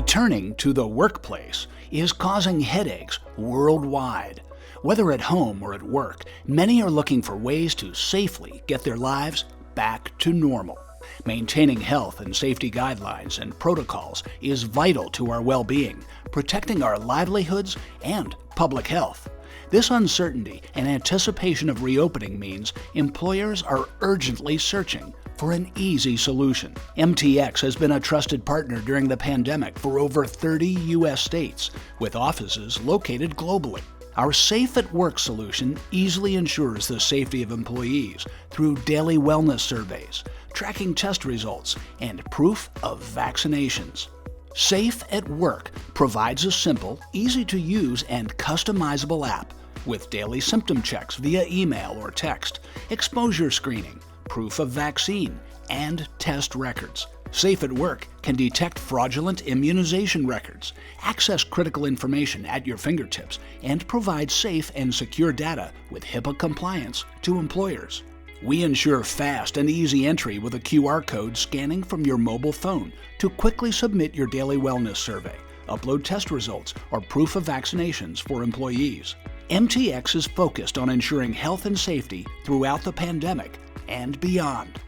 Returning to the workplace is causing headaches worldwide. Whether at home or at work, many are looking for ways to safely get their lives back to normal. Maintaining health and safety guidelines and protocols is vital to our well-being, protecting our livelihoods and public health. This uncertainty and anticipation of reopening means employers are urgently searching for an easy solution. MTX has been a trusted partner during the pandemic for over 30 U.S. states, with offices located globally. Our Safe at Work solution easily ensures the safety of employees through daily wellness surveys, tracking test results, and proof of vaccinations. Safe at Work provides a simple, easy-to-use, and customizable app with daily symptom checks via email or text, exposure screening, proof of vaccine, and test records. Safe at Work can detect fraudulent immunization records, access critical information at your fingertips, and provide safe and secure data with HIPAA compliance to employers. We ensure fast and easy entry with a QR code scanning from your mobile phone to quickly submit your daily wellness survey, upload test results, or proof of vaccinations for employees. MTX is focused on ensuring health and safety throughout the pandemic and beyond.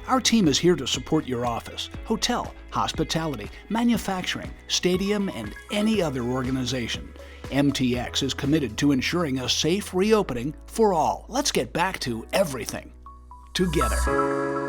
Our team is here to support your office, hotel, hospitality, manufacturing, stadium, and any other organization. MTX is committed to ensuring a safe reopening for all. Let's get back to everything together.